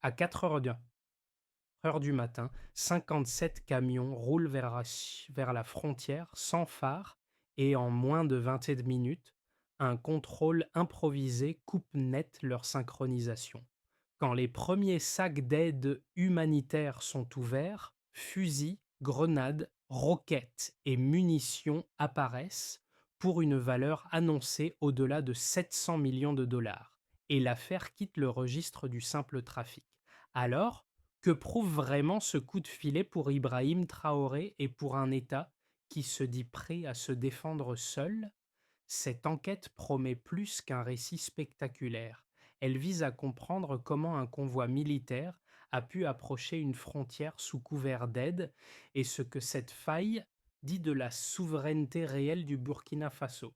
À 4 heures du matin, 57 camions roulent vers la frontière sans phare et en moins de 21 minutes, un contrôle improvisé coupe net leur synchronisation. Quand les premiers sacs d'aide humanitaire sont ouverts, fusils, grenades, roquettes et munitions apparaissent pour une valeur annoncée au-delà de 700 millions de dollars, et l'affaire quitte le registre du simple trafic. Alors, que prouve vraiment ce coup de filet pour Ibrahim Traoré et pour un État qui se dit prêt à se défendre seul? Cette enquête promet plus qu'un récit spectaculaire. Elle vise à comprendre comment un convoi militaire a pu approcher une frontière sous couvert d'aide et ce que cette faille dit de la souveraineté réelle du Burkina Faso.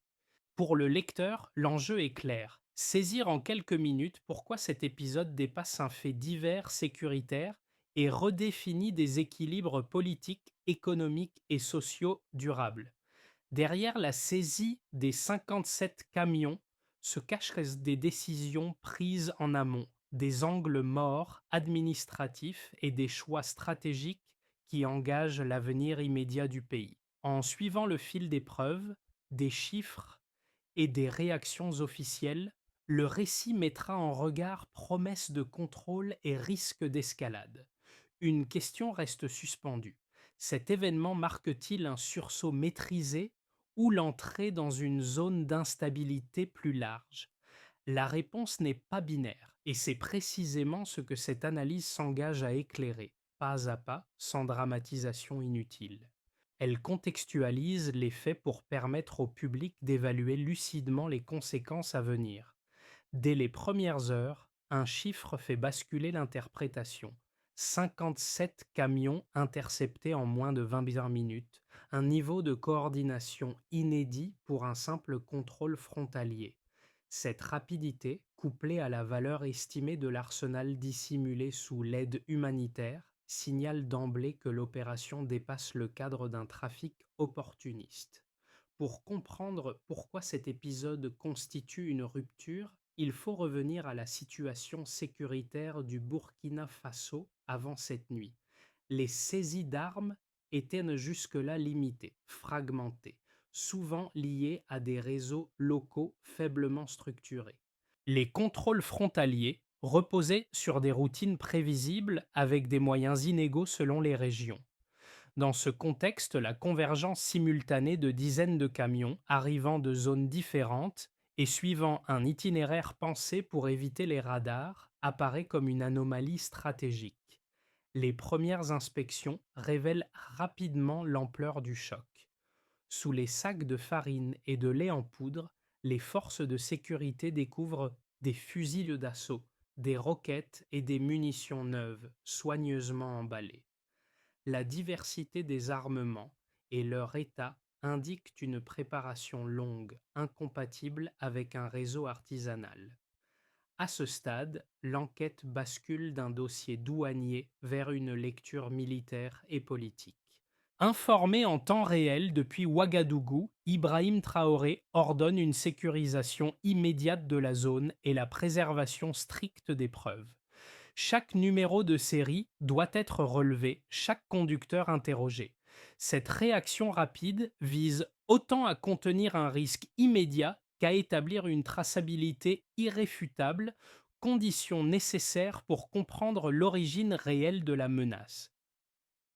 Pour le lecteur, l'enjeu est clair. Saisir en quelques minutes pourquoi cet épisode dépasse un fait divers sécuritaire et redéfinit des équilibres politiques, économiques et sociaux durables. Derrière la saisie des 57 camions se cachent des décisions prises en amont, des angles morts administratifs et des choix stratégiques qui engagent l'avenir immédiat du pays. En suivant le fil des preuves, des chiffres et des réactions officielles, le récit mettra en regard promesses de contrôle et risques d'escalade. Une question reste suspendue. Cet événement marque-t-il un sursaut maîtrisé ou l'entrée dans une zone d'instabilité plus large? La réponse n'est pas binaire, et c'est précisément ce que cette analyse s'engage à éclairer, pas à pas, sans dramatisation inutile. Elle contextualise les faits pour permettre au public d'évaluer lucidement les conséquences à venir. Dès les premières heures, un chiffre fait basculer l'interprétation. 57 camions interceptés en moins de 21 minutes, un niveau de coordination inédit pour un simple contrôle frontalier. Cette rapidité, couplée à la valeur estimée de l'arsenal dissimulé sous l'aide humanitaire, signale d'emblée que l'opération dépasse le cadre d'un trafic opportuniste. Pour comprendre pourquoi cet épisode constitue une rupture, il faut revenir à la situation sécuritaire du Burkina Faso avant cette nuit. Les saisies d'armes étaient jusque-là limitées, fragmentées, souvent liées à des réseaux locaux faiblement structurés. Les contrôles frontaliers reposaient sur des routines prévisibles avec des moyens inégaux selon les régions. Dans ce contexte, la convergence simultanée de dizaines de camions arrivant de zones différentes et suivant un itinéraire pensé pour éviter les radars apparaît comme une anomalie stratégique. Les premières inspections révèlent rapidement l'ampleur du choc. Sous les sacs de farine et de lait en poudre, les forces de sécurité découvrent des fusils d'assaut, des roquettes et des munitions neuves, soigneusement emballées. La diversité des armements et leur état indiquent une préparation longue, incompatible avec un réseau artisanal. À ce stade, l'enquête bascule d'un dossier douanier vers une lecture militaire et politique. Informé en temps réel depuis Ouagadougou, Ibrahim Traoré ordonne une sécurisation immédiate de la zone et la préservation stricte des preuves. Chaque numéro de série doit être relevé, chaque conducteur interrogé. Cette réaction rapide vise autant à contenir un risque immédiat qu'à établir une traçabilité irréfutable, condition nécessaire pour comprendre l'origine réelle de la menace.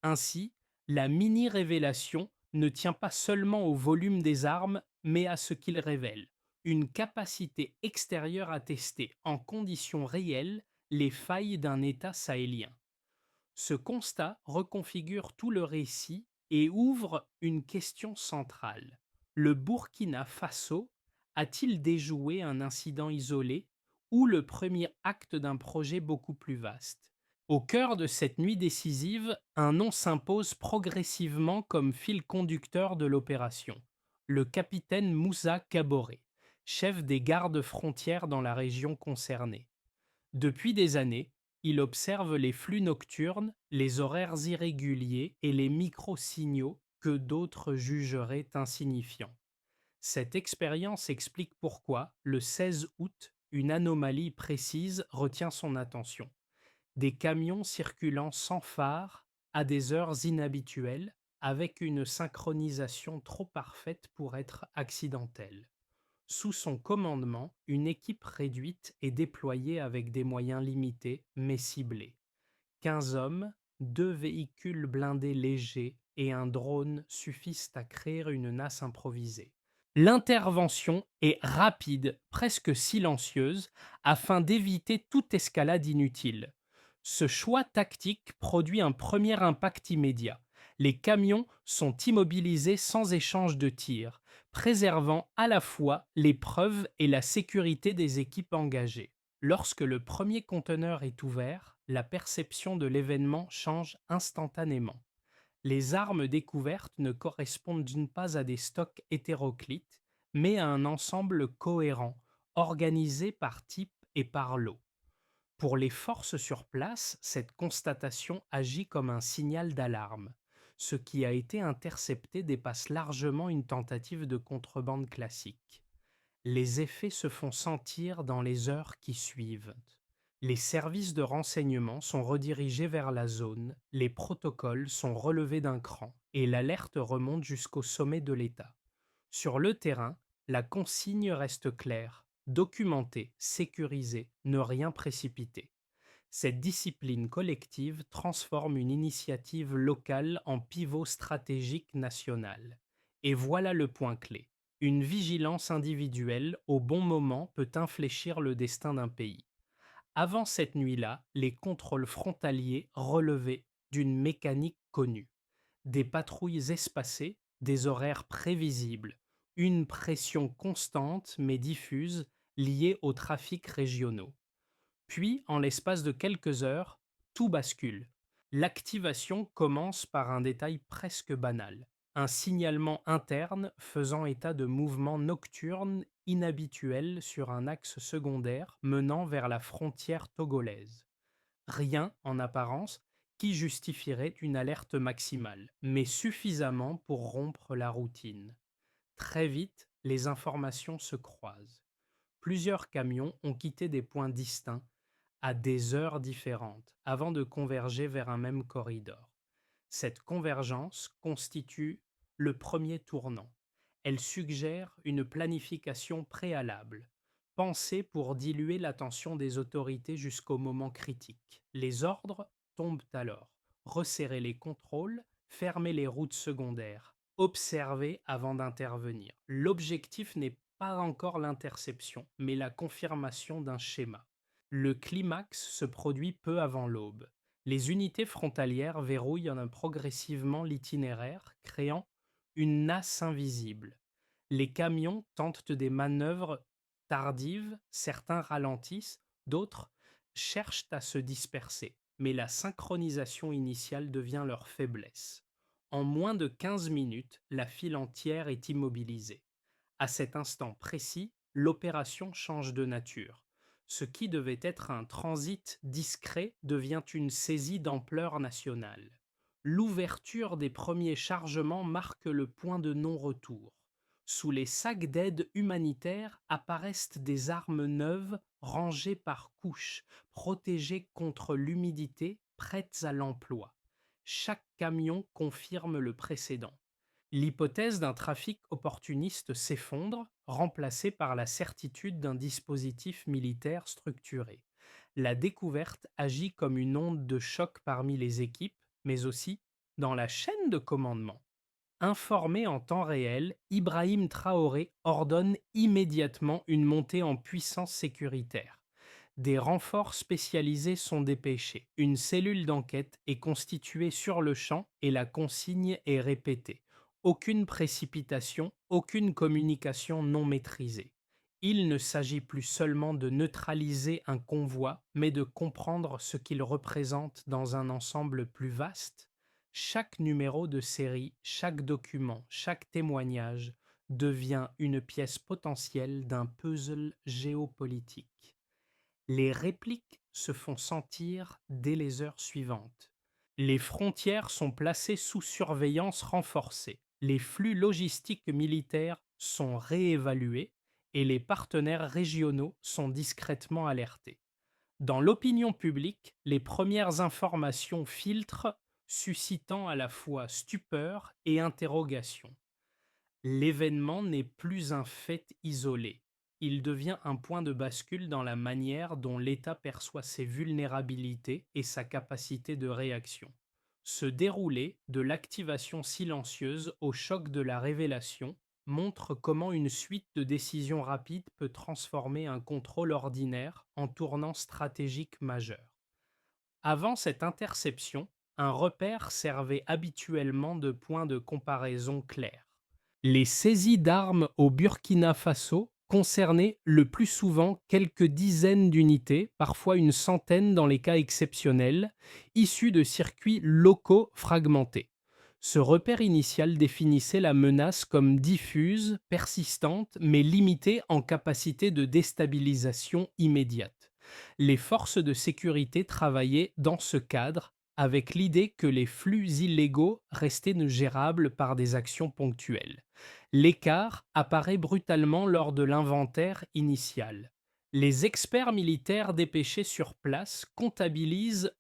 Ainsi, la mini-révélation ne tient pas seulement au volume des armes, mais à ce qu'il révèle, une capacité extérieure à tester en conditions réelles les failles d'un État sahélien. Ce constat reconfigure tout le récit et ouvre une question centrale. Le Burkina Faso a-t-il déjoué un incident isolé ou le premier acte d'un projet beaucoup plus vaste? Au cœur de cette nuit décisive, un nom s'impose progressivement comme fil conducteur de l'opération, le capitaine Moussa Kaboré, chef des gardes frontières dans la région concernée. Depuis des années, il observe les flux nocturnes, les horaires irréguliers et les micro-signaux que d'autres jugeraient insignifiants. Cette expérience explique pourquoi, le 16 août, une anomalie précise retient son attention. Des camions circulant sans phare à des heures inhabituelles, avec une synchronisation trop parfaite pour être accidentelle. Sous son commandement, une équipe réduite est déployée avec des moyens limités mais ciblés. 15 hommes, 2 véhicules blindés légers et un drone suffisent à créer une nasse improvisée. L'intervention est rapide, presque silencieuse, afin d'éviter toute escalade inutile. Ce choix tactique produit un premier impact immédiat. Les camions sont immobilisés sans échange de tirs, préservant à la fois les preuves et la sécurité des équipes engagées. Lorsque le premier conteneur est ouvert, la perception de l'événement change instantanément. Les armes découvertes ne correspondent pas à des stocks hétéroclites, mais à un ensemble cohérent, organisé par type et par lot. Pour les forces sur place, cette constatation agit comme un signal d'alarme. Ce qui a été intercepté dépasse largement une tentative de contrebande classique. Les effets se font sentir dans les heures qui suivent. Les services de renseignement sont redirigés vers la zone, les protocoles sont relevés d'un cran et l'alerte remonte jusqu'au sommet de l'État. Sur le terrain, la consigne reste claire: documenter, sécuriser, ne rien précipiter. Cette discipline collective transforme une initiative locale en pivot stratégique national. Et voilà le point clé: une vigilance individuelle au bon moment peut infléchir le destin d'un pays. Avant cette nuit-là, les contrôles frontaliers relevaient d'une mécanique connue: des patrouilles espacées, des horaires prévisibles, une pression constante mais diffuse liée aux trafics régionaux. Puis, en l'espace de quelques heures, tout bascule. L'activation commence par un détail presque banal: un signalement interne faisant état de mouvements nocturnes inhabituels sur un axe secondaire menant vers la frontière togolaise. Rien, en apparence, qui justifierait une alerte maximale, mais suffisamment pour rompre la routine. Très vite, les informations se croisent. Plusieurs camions ont quitté des points distincts à des heures différentes avant de converger vers un même corridor. Cette convergence constitue le premier tournant. Elle suggère une planification préalable, pensée pour diluer l'attention des autorités jusqu'au moment critique. Les ordres tombent alors: resserrer les contrôles, fermer les routes secondaires, observer avant d'intervenir. L'objectif n'est pas encore l'interception, mais la confirmation d'un schéma. Le climax se produit peu avant l'aube. Les unités frontalières verrouillent progressivement l'itinéraire, créant une nasse invisible. Les camions tentent des manœuvres tardives, certains ralentissent, d'autres cherchent à se disperser, mais la synchronisation initiale devient leur faiblesse. En moins de 15 minutes, la file entière est immobilisée. À cet instant précis, l'opération change de nature. Ce qui devait être un transit discret devient une saisie d'ampleur nationale. L'ouverture des premiers chargements marque le point de non-retour. Sous les sacs d'aide humanitaire apparaissent des armes neuves rangées par couches, protégées contre l'humidité, prêtes à l'emploi. Chaque camion confirme le précédent. L'hypothèse d'un trafic opportuniste s'effondre, remplacée par la certitude d'un dispositif militaire structuré. La découverte agit comme une onde de choc parmi les équipes, mais aussi dans la chaîne de commandement. Informé en temps réel, Ibrahim Traoré ordonne immédiatement une montée en puissance sécuritaire. Des renforts spécialisés sont dépêchés. Une cellule d'enquête est constituée sur le champ et la consigne est répétée: aucune précipitation, aucune communication non maîtrisée. Il ne s'agit plus seulement de neutraliser un convoi, mais de comprendre ce qu'il représente dans un ensemble plus vaste. Chaque numéro de série, chaque document, chaque témoignage devient une pièce potentielle d'un puzzle géopolitique. Les répliques se font sentir dès les heures suivantes. Les frontières sont placées sous surveillance renforcée, les flux logistiques militaires sont réévalués et les partenaires régionaux sont discrètement alertés. Dans l'opinion publique, les premières informations filtrent, suscitant à la fois stupeur et interrogation. L'événement n'est plus un fait isolé. Il devient un point de bascule dans la manière dont l'État perçoit ses vulnérabilités et sa capacité de réaction. Ce déroulé, de l'activation silencieuse au choc de la révélation, montre comment une suite de décisions rapides peut transformer un contrôle ordinaire en tournant stratégique majeur. Avant cette interception, un repère servait habituellement de point de comparaison clair. Les saisies d'armes au Burkina Faso concernaient le plus souvent quelques dizaines d'unités, parfois une centaine dans les cas exceptionnels, issues de circuits locaux fragmentés. Ce repère initial définissait la menace comme diffuse, persistante, mais limitée en capacité de déstabilisation immédiate. Les forces de sécurité travaillaient dans ce cadre avec l'idée que les flux illégaux restaient gérables par des actions ponctuelles. L'écart apparaît brutalement lors de l'inventaire initial. Les experts militaires dépêchés sur place comptabilisent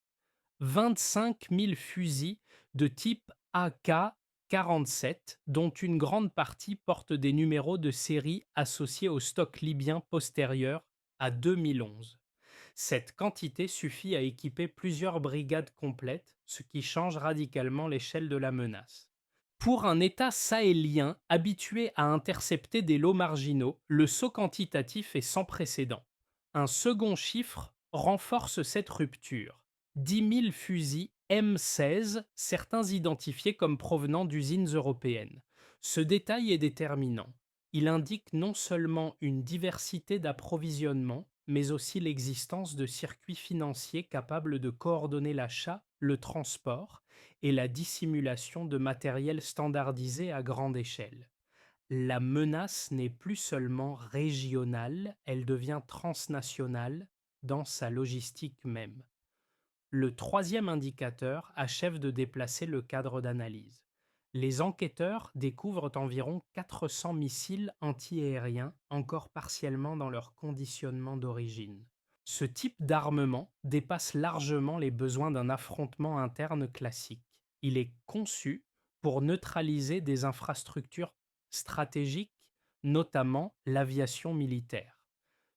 25 000 fusils de type AK-47, dont une grande partie porte des numéros de série associés au stock libyen postérieur à 2011. Cette quantité suffit à équiper plusieurs brigades complètes, ce qui change radicalement l'échelle de la menace. Pour un État sahélien habitué à intercepter des lots marginaux, le saut quantitatif est sans précédent. Un second chiffre renforce cette rupture. 10 000 fusils M16, certains identifiés comme provenant d'usines européennes. Ce détail est déterminant. Il indique non seulement une diversité d'approvisionnement, mais aussi l'existence de circuits financiers capables de coordonner l'achat, le transport et la dissimulation de matériel standardisé à grande échelle. La menace n'est plus seulement régionale, elle devient transnationale dans sa logistique même. Le troisième indicateur achève de déplacer le cadre d'analyse. Les enquêteurs découvrent environ 400 missiles antiaériens encore partiellement dans leur conditionnement d'origine. Ce type d'armement dépasse largement les besoins d'un affrontement interne classique. Il est conçu pour neutraliser des infrastructures stratégiques, notamment l'aviation militaire.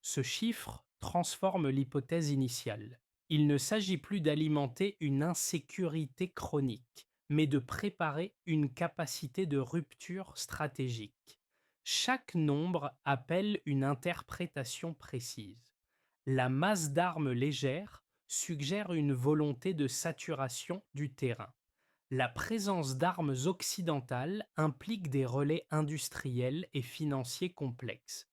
Ce chiffre transforme l'hypothèse initiale. Il ne s'agit plus d'alimenter une insécurité chronique, mais de préparer une capacité de rupture stratégique. Chaque nombre appelle une interprétation précise. La masse d'armes légères suggère une volonté de saturation du terrain. La présence d'armes occidentales implique des relais industriels et financiers complexes.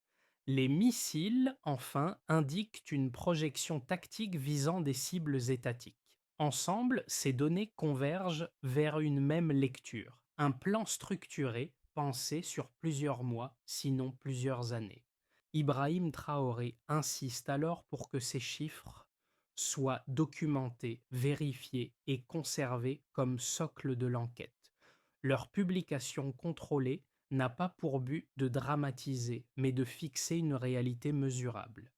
Les missiles, enfin, indiquent une projection tactique visant des cibles étatiques. Ensemble, ces données convergent vers une même lecture, un plan structuré pensé sur plusieurs mois, sinon plusieurs années. Ibrahim Traoré insiste alors pour que ces chiffres soient documentés, vérifiés et conservés comme socle de l'enquête. Leur publication contrôlée n'a pas pour but de dramatiser, mais de fixer une réalité mesurable.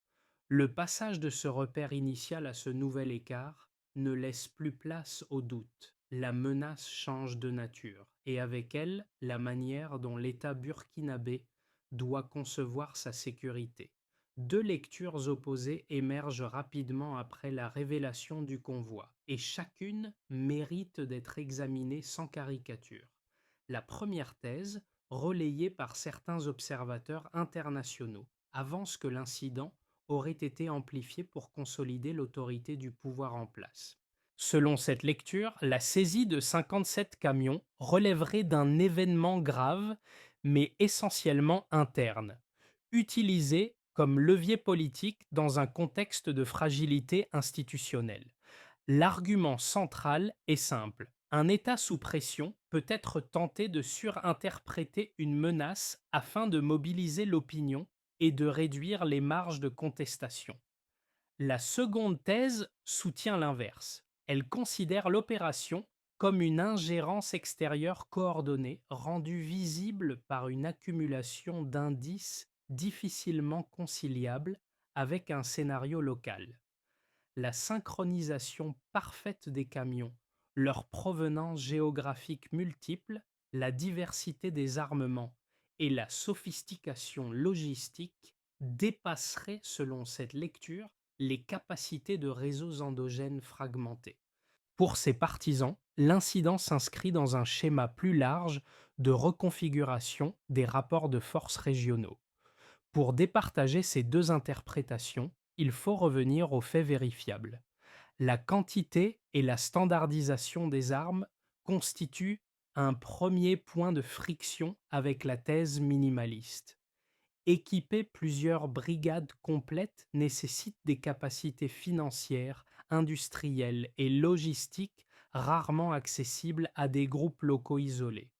Le passage de ce repère initial à ce nouvel écart ne laisse plus place au doute. La menace change de nature, et avec elle, la manière dont l'État burkinabé doit concevoir sa sécurité. Deux lectures opposées émergent rapidement après la révélation du convoi, et chacune mérite d'être examinée sans caricature. La première thèse, relayée par certains observateurs internationaux, avance que l'incident aurait été amplifié pour consolider l'autorité du pouvoir en place. Selon cette lecture, la saisie de 57 camions relèverait d'un événement grave, mais essentiellement interne, utilisé comme levier politique dans un contexte de fragilité institutionnelle. L'argument central est simple. Un État sous pression peut être tenté de surinterpréter une menace afin de mobiliser l'opinion et de réduire les marges de contestation. La seconde thèse soutient l'inverse. Elle considère l'opération comme une ingérence extérieure coordonnée rendue visible par une accumulation d'indices difficilement conciliables avec un scénario local. la synchronisation parfaite des camions, leur provenance géographique multiple, la diversité des armements et la sophistication logistique dépasseraient, selon cette lecture, les capacités de réseaux endogènes fragmentés. Pour ses partisans, l'incident s'inscrit dans un schéma plus large de reconfiguration des rapports de force régionaux. Pour départager ces deux interprétations, il faut revenir aux faits vérifiables. La quantité et la standardisation des armes constituent un premier point de friction avec la thèse minimaliste. Équiper plusieurs brigades complètes nécessite des capacités financières, industrielles et logistiques rarement accessibles à des groupes locaux isolés.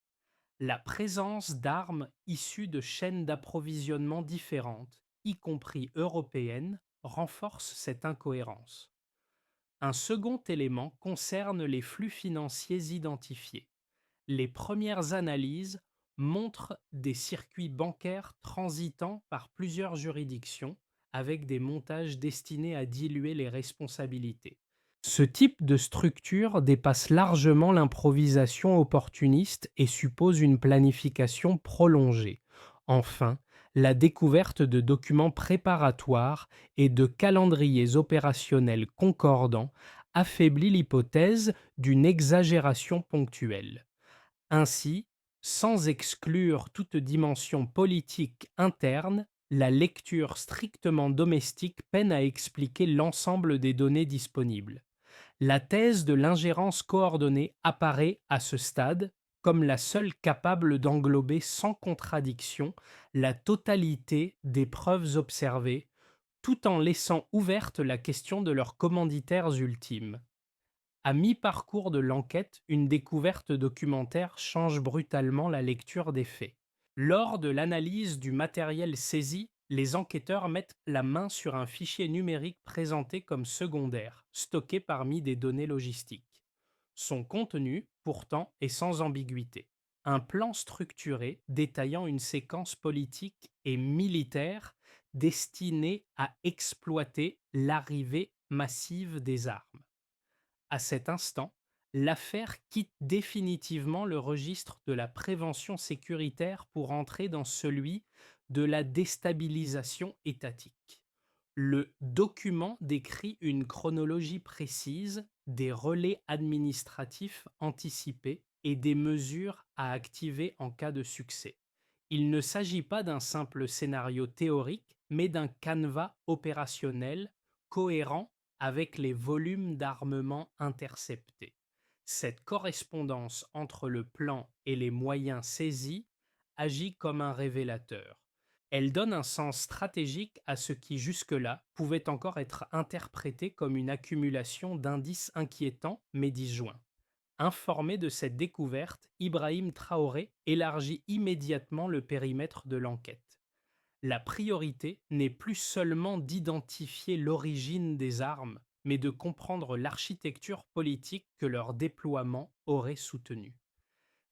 La présence d'armes issues de chaînes d'approvisionnement différentes, y compris européennes, renforce cette incohérence. Un second élément concerne les flux financiers identifiés. Les premières analyses montrent des circuits bancaires transitant par plusieurs juridictions avec des montages destinés à diluer les responsabilités. Ce type de structure dépasse largement l'improvisation opportuniste et suppose une planification prolongée. Enfin, la découverte de documents préparatoires et de calendriers opérationnels concordants affaiblit l'hypothèse d'une exagération ponctuelle. Ainsi, sans exclure toute dimension politique interne, la lecture strictement domestique peine à expliquer l'ensemble des données disponibles. La thèse de l'ingérence coordonnée apparaît à ce stade comme la seule capable d'englober sans contradiction la totalité des preuves observées, tout en laissant ouverte la question de leurs commanditaires ultimes. À mi-parcours de l'enquête, une découverte documentaire change brutalement la lecture des faits. Lors de l'analyse du matériel saisi, les enquêteurs mettent la main sur un fichier numérique présenté comme secondaire, stocké parmi des données logistiques. Son contenu, pourtant, est sans ambiguïté. Un plan structuré détaillant une séquence politique et militaire destinée à exploiter l'arrivée massive des armes. À cet instant, l'affaire quitte définitivement le registre de la prévention sécuritaire pour entrer dans celui de la déstabilisation étatique. Le document décrit une chronologie précise, des relais administratifs anticipés et des mesures à activer en cas de succès. Il ne s'agit pas d'un simple scénario théorique, mais d'un canevas opérationnel cohérent avec les volumes d'armement interceptés. Cette correspondance entre le plan et les moyens saisis agit comme un révélateur. Elle donne un sens stratégique à ce qui jusque-là pouvait encore être interprété comme une accumulation d'indices inquiétants mais disjoints. Informé de cette découverte, Ibrahim Traoré élargit immédiatement le périmètre de l'enquête. La priorité n'est plus seulement d'identifier l'origine des armes, mais de comprendre l'architecture politique que leur déploiement aurait soutenue.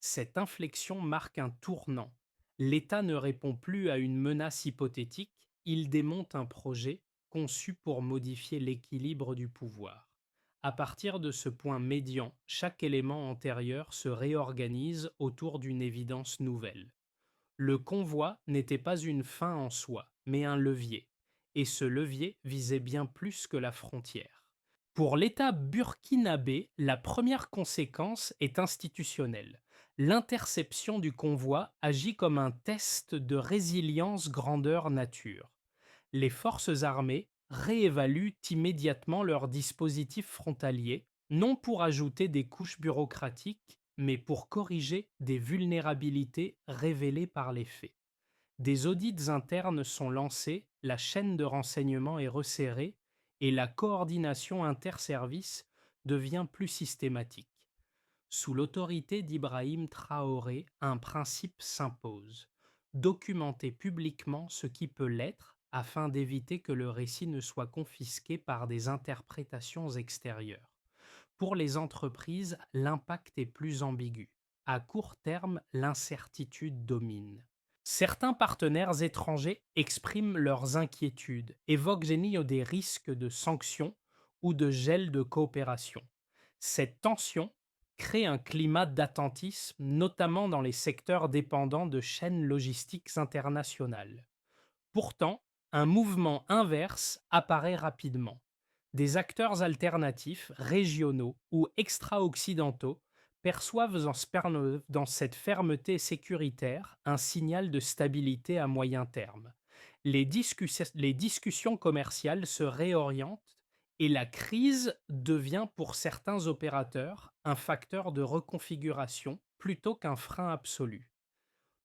Cette inflexion marque un tournant. L'État ne répond plus à une menace hypothétique, il démonte un projet conçu pour modifier l'équilibre du pouvoir. À partir de ce point médian, chaque élément antérieur se réorganise autour d'une évidence nouvelle. Le convoi n'était pas une fin en soi, mais un levier, et ce levier visait bien plus que la frontière. Pour l'État burkinabé, la première conséquence est institutionnelle. L'interception du convoi agit comme un test de résilience grandeur nature. Les forces armées réévaluent immédiatement leur dispositif frontalier, non pour ajouter des couches bureaucratiques, mais pour corriger des vulnérabilités révélées par les faits. Des audits internes sont lancés, la chaîne de renseignement est resserrée et la coordination interservices devient plus systématique. Sous l'autorité d'Ibrahim Traoré, un principe s'impose: documenter publiquement ce qui peut l'être afin d'éviter que le récit ne soit confisqué par des interprétations extérieures. Pour les entreprises, l'impact est plus ambigu. À court terme, l'incertitude domine. Certains partenaires étrangers expriment leurs inquiétudes, évoquent des risques de sanctions ou de gel de coopération. Cette tension crée un climat d'attentisme, notamment dans les secteurs dépendants de chaînes logistiques internationales. Pourtant, un mouvement inverse apparaît rapidement. Des acteurs alternatifs, régionaux ou extra-occidentaux perçoivent dans cette fermeté sécuritaire un signal de stabilité à moyen terme. Les discussions commerciales se réorientent et la crise devient pour certains opérateurs un facteur de reconfiguration plutôt qu'un frein absolu.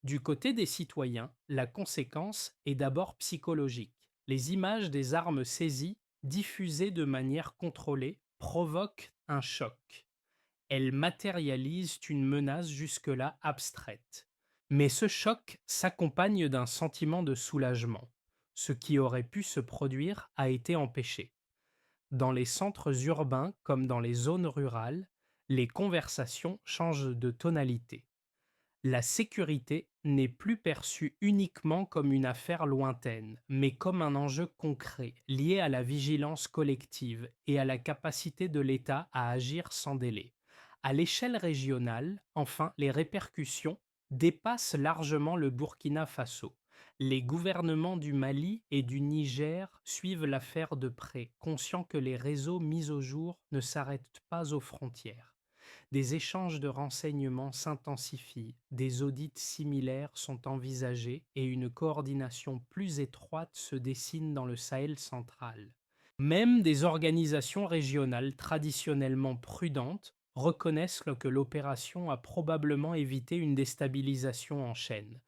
Du côté des citoyens, la conséquence est d'abord psychologique. Les images des armes saisies, diffusées de manière contrôlée, provoquent un choc. Elles matérialisent une menace jusque-là abstraite. Mais ce choc s'accompagne d'un sentiment de soulagement. Ce qui aurait pu se produire a été empêché. Dans les centres urbains comme dans les zones rurales, les conversations changent de tonalité. La sécurité n'est plus perçue uniquement comme une affaire lointaine, mais comme un enjeu concret, lié à la vigilance collective et à la capacité de l'État à agir sans délai. À l'échelle régionale, enfin, les répercussions dépassent largement le Burkina Faso. Les gouvernements du Mali et du Niger suivent l'affaire de près, conscients que les réseaux mis au jour ne s'arrêtent pas aux frontières. Des échanges de renseignements s'intensifient, des audits similaires sont envisagés et une coordination plus étroite se dessine dans le Sahel central. Même des organisations régionales traditionnellement prudentes reconnaissent que l'opération a probablement évité une déstabilisation en chaîne.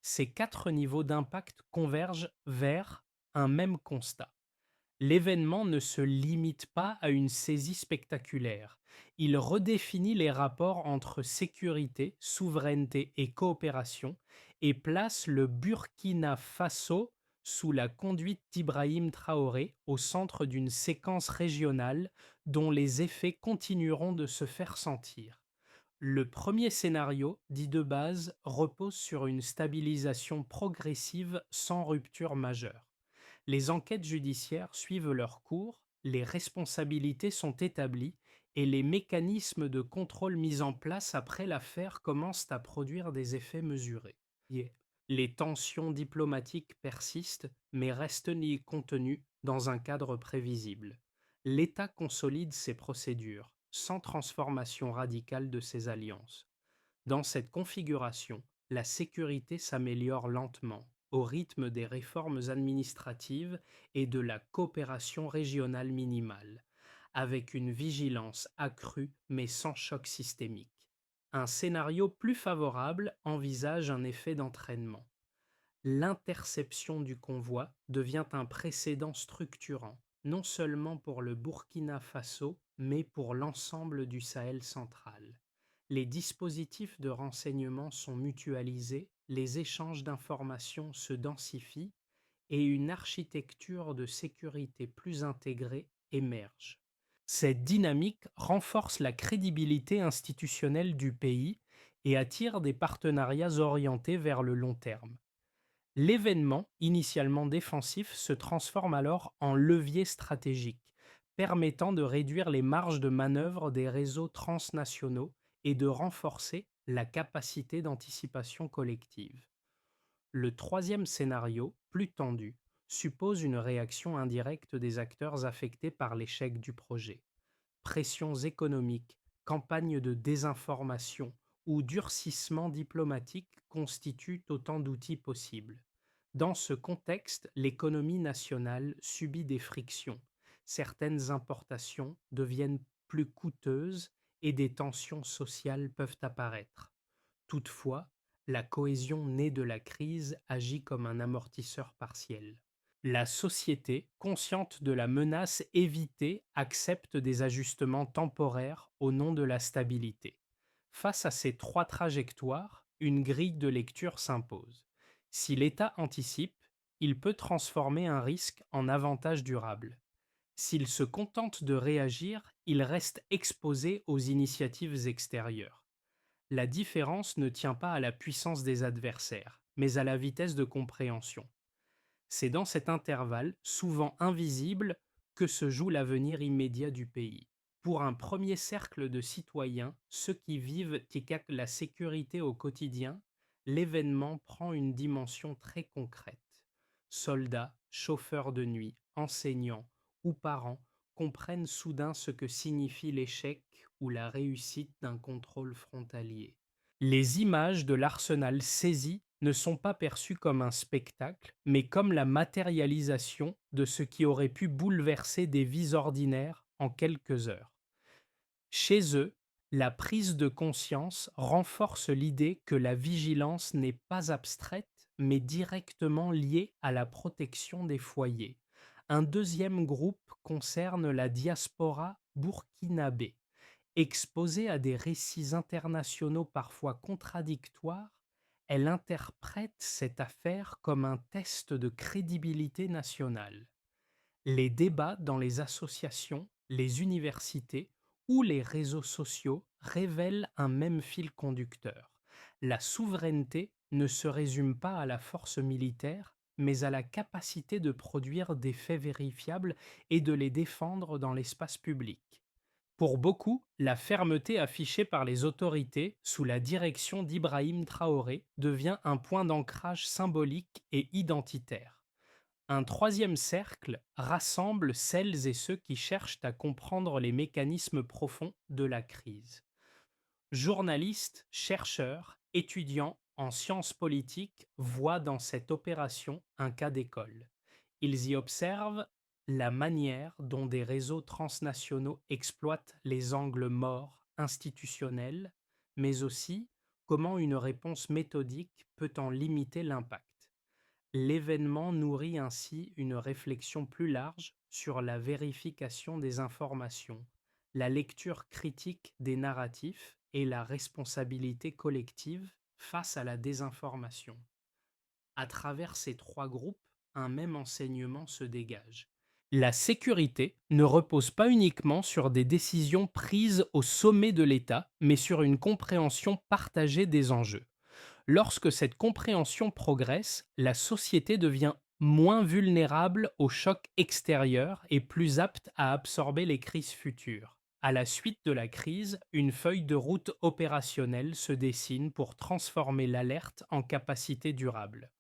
Ces quatre niveaux d'impact convergent vers un même constat. L'événement ne se limite pas à une saisie spectaculaire. Il redéfinit les rapports entre sécurité, souveraineté et coopération et place le Burkina Faso sous la conduite d'Ibrahim Traoré au centre d'une séquence régionale dont les effets continueront de se faire sentir. Le premier scénario, dit de base, repose sur une stabilisation progressive sans rupture majeure. Les enquêtes judiciaires suivent leur cours, les responsabilités sont établies et les mécanismes de contrôle mis en place après l'affaire commencent à produire des effets mesurés. Yeah. Les tensions diplomatiques persistent mais restent contenues dans un cadre prévisible. L'État consolide ses procédures, sans transformation radicale de ses alliances. Dans cette configuration, la sécurité s'améliore lentement, au rythme des réformes administratives et de la coopération régionale minimale, avec une vigilance accrue mais sans choc systémique. Un scénario plus favorable envisage un effet d'entraînement. L'interception du convoi devient un précédent structurant, non seulement pour le Burkina Faso, mais pour l'ensemble du Sahel central. Les dispositifs de renseignement sont mutualisés, les échanges d'informations se densifient et une architecture de sécurité plus intégrée émerge. Cette dynamique renforce la crédibilité institutionnelle du pays et attire des partenariats orientés vers le long terme. L'événement, initialement défensif, se transforme alors en levier stratégique, permettant de réduire les marges de manœuvre des réseaux transnationaux et de renforcer la capacité d'anticipation collective. Le troisième scénario, plus tendu, suppose une réaction indirecte des acteurs affectés par l'échec du projet. Pressions économiques, campagnes de désinformation ou durcissement diplomatique constituent autant d'outils possibles. Dans ce contexte, l'économie nationale subit des frictions. Certaines importations deviennent plus coûteuses et des tensions sociales peuvent apparaître. Toutefois, la cohésion née de la crise agit comme un amortisseur partiel. La société, consciente de la menace évitée, accepte des ajustements temporaires au nom de la stabilité. Face à ces trois trajectoires, une grille de lecture s'impose. Si l'État anticipe, il peut transformer un risque en avantage durable. S'il se contente de réagir, il reste exposé aux initiatives extérieures. La différence ne tient pas à la puissance des adversaires, mais à la vitesse de compréhension. C'est dans cet intervalle, souvent invisible, que se joue l'avenir immédiat du pays. Pour un premier cercle de citoyens, ceux qui vivent TICAC la sécurité au quotidien, l'événement prend une dimension très concrète. Soldats, chauffeurs de nuit, enseignants ou parents comprennent soudain ce que signifie l'échec ou la réussite d'un contrôle frontalier. Les images de l'arsenal saisi ne sont pas perçues comme un spectacle, mais comme la matérialisation de ce qui aurait pu bouleverser des vies ordinaires en quelques heures. Chez eux, la prise de conscience renforce l'idée que la vigilance n'est pas abstraite, mais directement liée à la protection des foyers. Un deuxième groupe concerne la diaspora burkinabé. Exposée à des récits internationaux parfois contradictoires, elle interprète cette affaire comme un test de crédibilité nationale. Les débats dans les associations, les universités ou les réseaux sociaux révèlent un même fil conducteur. La souveraineté ne se résume pas à la force militaire, mais à la capacité de produire des faits vérifiables et de les défendre dans l'espace public. Pour beaucoup, la fermeté affichée par les autorités sous la direction d'Ibrahim Traoré devient un point d'ancrage symbolique et identitaire. Un troisième cercle rassemble celles et ceux qui cherchent à comprendre les mécanismes profonds de la crise. Journalistes, chercheurs, étudiants en sciences politiques voient dans cette opération un cas d'école. Ils y observent la manière dont des réseaux transnationaux exploitent les angles morts institutionnels, mais aussi comment une réponse méthodique peut en limiter l'impact. L'événement nourrit ainsi une réflexion plus large sur la vérification des informations, la lecture critique des narratifs et la responsabilité collective face à la désinformation. À travers ces trois groupes, un même enseignement se dégage. La sécurité ne repose pas uniquement sur des décisions prises au sommet de l'État, mais sur une compréhension partagée des enjeux. Lorsque cette compréhension progresse, la société devient moins vulnérable aux chocs extérieurs et plus apte à absorber les crises futures. À la suite de la crise, une feuille de route opérationnelle se dessine pour transformer l'alerte en capacité durable.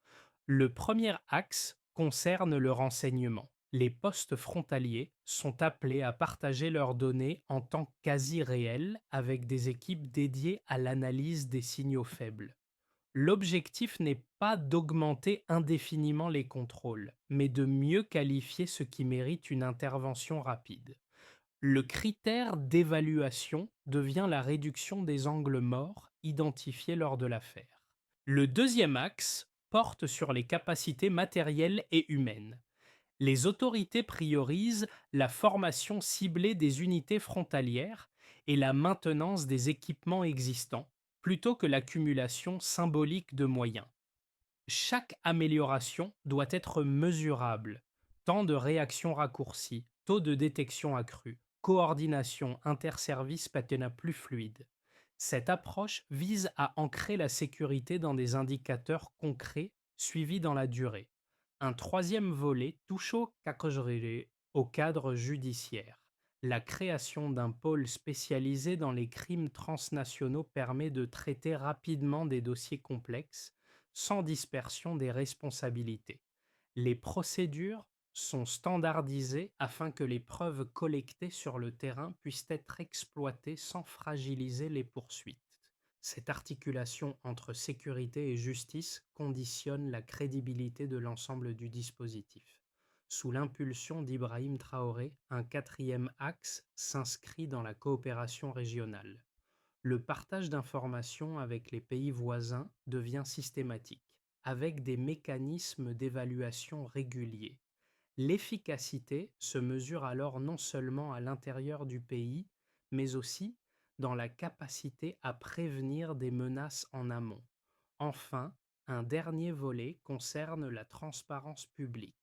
Le premier axe concerne le renseignement. Les postes frontaliers sont appelés à partager leurs données en temps quasi réel avec des équipes dédiées à l'analyse des signaux faibles. L'objectif n'est pas d'augmenter indéfiniment les contrôles, mais de mieux qualifier ce qui mérite une intervention rapide. Le critère d'évaluation devient la réduction des angles morts identifiés lors de l'affaire. Le deuxième axe porte sur les capacités matérielles et humaines. Les autorités priorisent la formation ciblée des unités frontalières et la maintenance des équipements existants, plutôt que l'accumulation symbolique de moyens. Chaque amélioration doit être mesurable: temps de réaction raccourci, taux de détection accru, coordination interservices patina plus fluide. Cette approche vise à ancrer la sécurité dans des indicateurs concrets suivis dans la durée. Un troisième volet touche au cadre judiciaire. La création d'un pôle spécialisé dans les crimes transnationaux permet de traiter rapidement des dossiers complexes sans dispersion des responsabilités. Les procédures sont standardisées afin que les preuves collectées sur le terrain puissent être exploitées sans fragiliser les poursuites. Cette articulation entre sécurité et justice conditionne la crédibilité de l'ensemble du dispositif. Sous l'impulsion d'Ibrahim Traoré, un quatrième axe s'inscrit dans la coopération régionale. Le partage d'informations avec les pays voisins devient systématique, avec des mécanismes d'évaluation réguliers. L'efficacité se mesure alors non seulement à l'intérieur du pays, mais aussi dans la capacité à prévenir des menaces en amont. Enfin, un dernier volet concerne la transparence publique.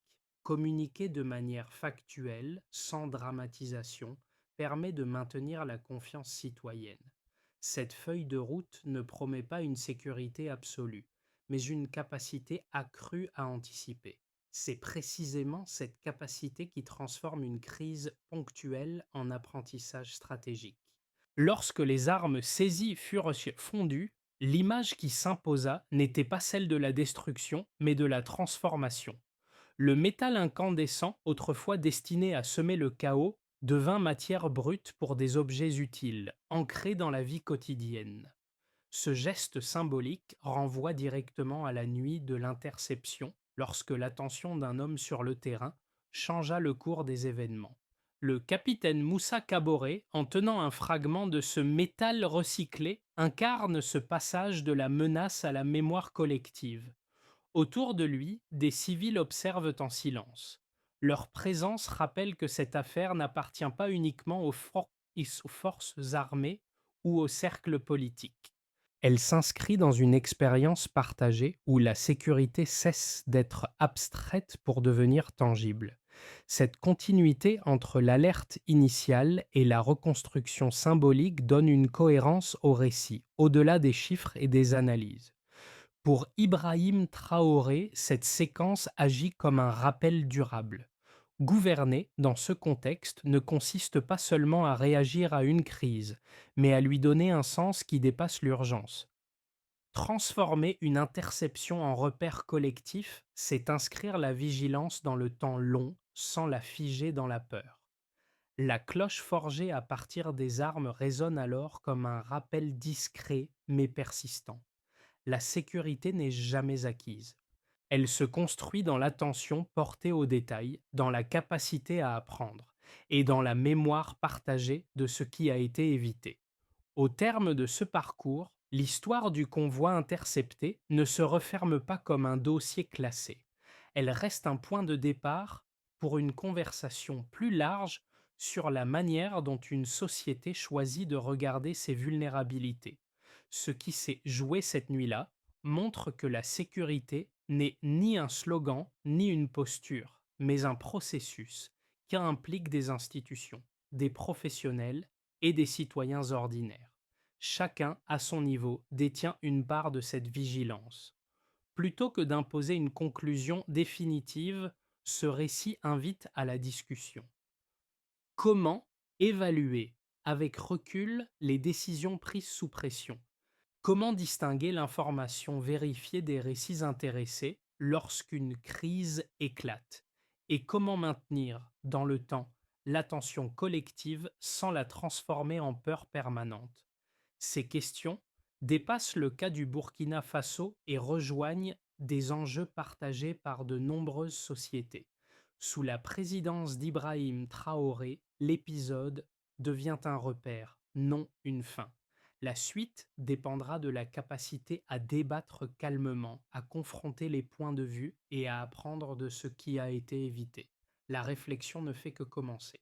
Communiquer de manière factuelle, sans dramatisation, permet de maintenir la confiance citoyenne. Cette feuille de route ne promet pas une sécurité absolue, mais une capacité accrue à anticiper. C'est précisément cette capacité qui transforme une crise ponctuelle en apprentissage stratégique. Lorsque les armes saisies furent fondues, l'image qui s'imposa n'était pas celle de la destruction, mais de la transformation. Le métal incandescent, autrefois destiné à semer le chaos, devint matière brute pour des objets utiles, ancrés dans la vie quotidienne. Ce geste symbolique renvoie directement à la nuit de l'interception, lorsque l'attention d'un homme sur le terrain changea le cours des événements. Le capitaine Moussa Kaboré, en tenant un fragment de ce métal recyclé, incarne ce passage de la menace à la mémoire collective. Autour de lui, des civils observent en silence. Leur présence rappelle que cette affaire n'appartient pas uniquement aux forces armées ou au cercle politique. Elle s'inscrit dans une expérience partagée où la sécurité cesse d'être abstraite pour devenir tangible. Cette continuité entre l'alerte initiale et la reconstruction symbolique donne une cohérence au récit, au-delà des chiffres et des analyses. Pour Ibrahim Traoré, cette séquence agit comme un rappel durable. Gouverner, dans ce contexte, ne consiste pas seulement à réagir à une crise, mais à lui donner un sens qui dépasse l'urgence. Transformer une interception en repère collectif, c'est inscrire la vigilance dans le temps long sans la figer dans la peur. La cloche forgée à partir des armes résonne alors comme un rappel discret mais persistant. La sécurité n'est jamais acquise. Elle se construit dans l'attention portée aux détails, dans la capacité à apprendre et dans la mémoire partagée de ce qui a été évité. Au terme de ce parcours, l'histoire du convoi intercepté ne se referme pas comme un dossier classé. Elle reste un point de départ pour une conversation plus large sur la manière dont une société choisit de regarder ses vulnérabilités. Ce qui s'est joué cette nuit-là montre que la sécurité n'est ni un slogan ni une posture, mais un processus qui implique des institutions, des professionnels et des citoyens ordinaires. Chacun, à son niveau, détient une part de cette vigilance. Plutôt que d'imposer une conclusion définitive, ce récit invite à la discussion. Comment évaluer avec recul les décisions prises sous pression? Comment distinguer l'information vérifiée des récits intéressés lorsqu'une crise éclate? Et comment maintenir, dans le temps, l'attention collective sans la transformer en peur permanente? Ces questions dépassent le cas du Burkina Faso et rejoignent des enjeux partagés par de nombreuses sociétés. Sous la présidence d'Ibrahim Traoré, l'épisode devient un repère, non une fin. La suite dépendra de la capacité à débattre calmement, à confronter les points de vue et à apprendre de ce qui a été évité. La réflexion ne fait que commencer.